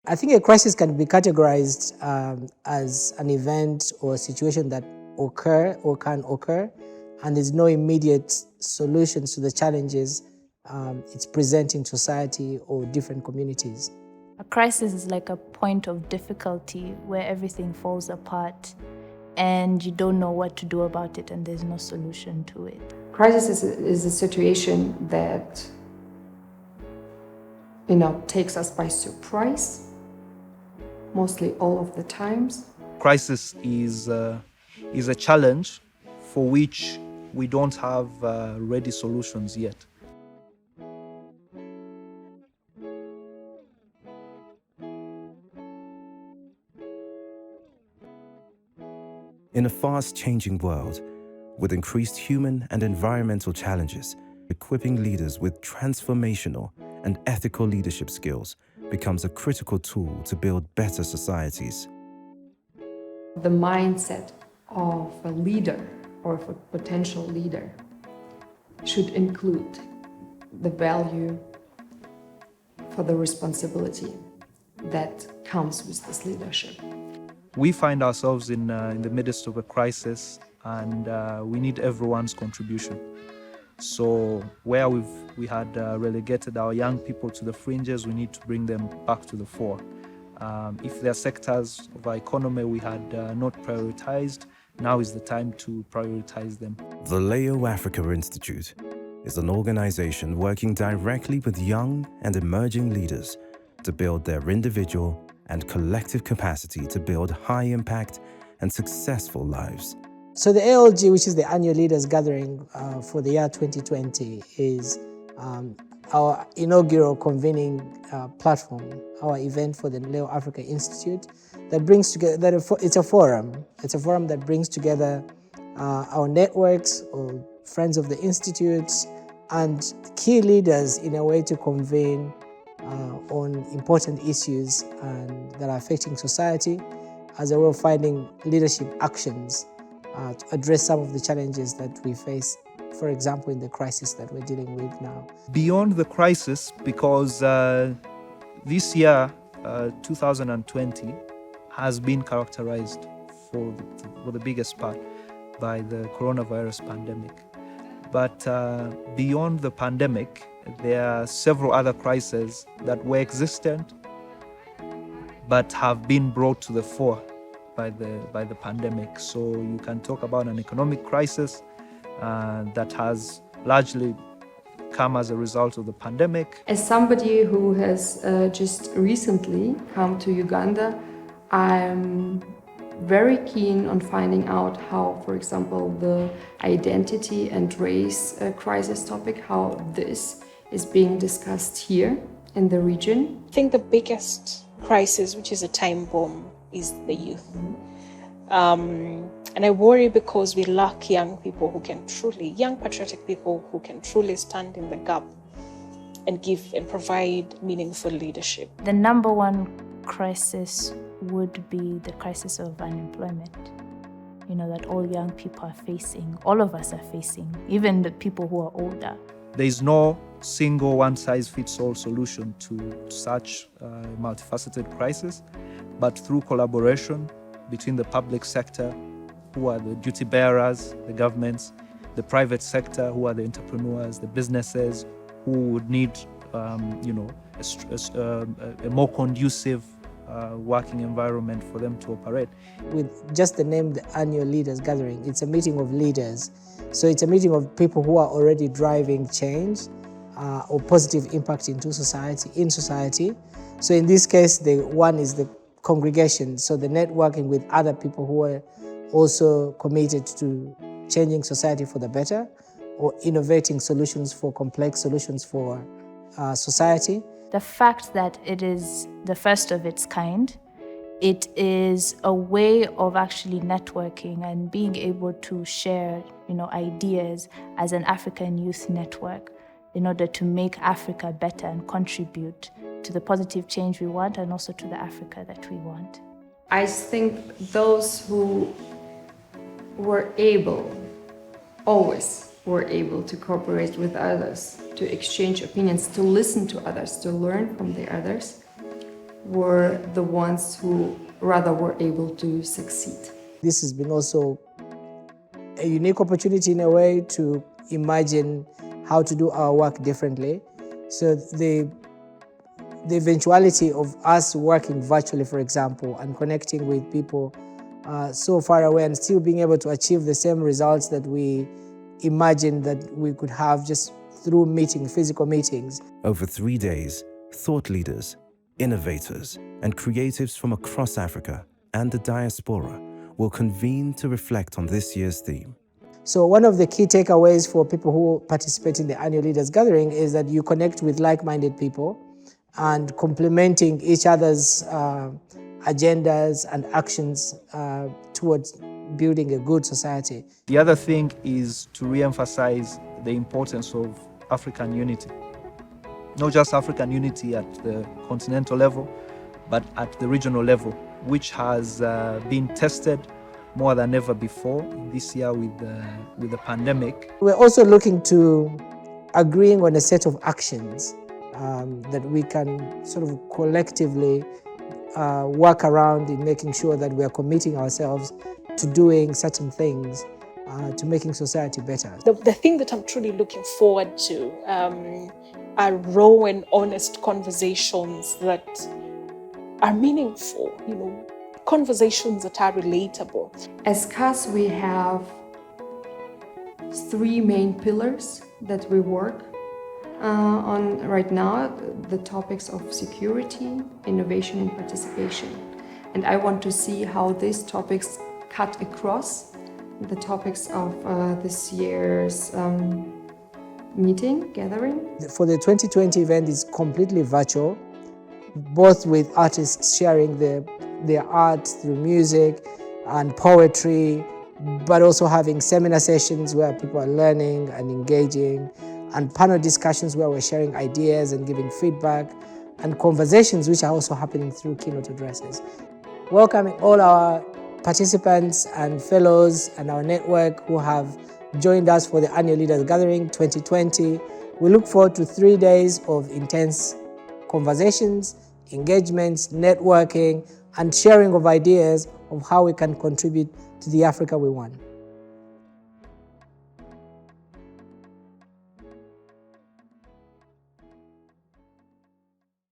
I think a crisis can be categorized as an event or a situation that occur or can occur, and there's no immediate solutions to the challenges it's presenting society or different communities. A crisis is like a point of difficulty where everything falls apart and you don't know what to do about it and there's no solution to it. Crisis is a situation that, takes us by surprise, mostly all of the times. Crisis is a challenge for which we don't have ready solutions yet. In a fast-changing world, with increased human and environmental challenges, equipping leaders with transformational and ethical leadership skills becomes a critical tool to build better societies. The mindset of a leader or of a potential leader should include the value for the responsibility that comes with this leadership. We find ourselves in the midst of a crisis, and we need everyone's contribution. So where we had relegated our young people to the fringes, we need to bring them back to the fore. If there are sectors of our economy we had not prioritized, now is the time to prioritize them. The Leo Africa Institute is an organization working directly with young and emerging leaders to build their individual and collective capacity to build high-impact and successful lives. So the ALG, which is the Annual Leaders Gathering for the year 2020, is our inaugural convening platform, our event for the Leo Africa Institute that brings together, it's a forum that brings together our networks or friends of the Institute and key leaders in a way to convene on important issues that are affecting society as a way of finding leadership actions to address some of the challenges that we face, for example, in the crisis that we're dealing with now. Beyond the crisis, because this year, 2020, has been characterized for the biggest part by the coronavirus pandemic. But beyond the pandemic, there are several other crises that were existent but have been brought to the fore by the pandemic. So you can talk about an economic crisis that has largely come as a result of the pandemic. As somebody who has just recently come to Uganda, I'm very keen on finding out how, for example, the identity and race crisis topic, how this is being discussed here in the region. I think the biggest crisis, which is a time bomb, is the youth. And I worry because we lack young people who can young patriotic people who can truly stand in the gap and give and provide meaningful leadership. The number one crisis would be the crisis of unemployment, that all young people are facing, all of us are facing, even the people who are older. There is no single one-size-fits-all solution to such a multifaceted crisis, but through collaboration between the public sector, who are the duty bearers, the governments, the private sector, who are the entrepreneurs, the businesses, who would need a more conducive working environment for them to operate. With just the name, the Annual Leaders Gathering, it's a meeting of leaders. So it's a meeting of people who are already driving change or positive impact in society. So in this case, the one is the congregation, so the networking with other people who are also committed to changing society for the better or innovating solutions for complex solutions for society. The fact that it is the first of its kind, it is a way of actually networking and being able to share, ideas as an African youth network in order to make Africa better and contribute to the positive change we want and also to the Africa that we want. I think those who always were able to cooperate with others, to exchange opinions, to listen to others, to learn from the others, were the ones who rather were able to succeed. This has been also a unique opportunity in a way to imagine how to do our work differently. So the eventuality of us working virtually, for example, and connecting with people so far away and still being able to achieve the same results that we imagined that we could have just through physical meetings. Over 3 days, thought leaders, innovators, and creatives from across Africa and the diaspora will convene to reflect on this year's theme. So one of the key takeaways for people who participate in the annual leaders gathering is that you connect with like-minded people and complementing each other's agendas and actions towards building a good society. The other thing is to re-emphasize the importance of African unity. Not just African unity at the continental level, but at the regional level, which has been tested more than ever before this year with the pandemic. We're also looking to agreeing on a set of actions that we can sort of collectively work around in making sure that we are committing ourselves to doing certain things to making society better. The thing that I'm truly looking forward to are raw and honest conversations that are meaningful, conversations that are relatable. As KAS, we have 3 main pillars that we work on right now: the topics of security, innovation, and participation. And I want to see how these topics cut across the topics of this year's gathering. For the 2020 event, it's completely virtual, both with artists sharing their art through music and poetry, but also having seminar sessions where people are learning and engaging, and panel discussions where we're sharing ideas and giving feedback, and conversations which are also happening through keynote addresses. Welcoming all our participants and fellows and our network who have joined us for the Annual Leaders Gathering 2020. We look forward to 3 days of intense conversations, engagements, networking, and sharing of ideas of how we can contribute to the Africa we want.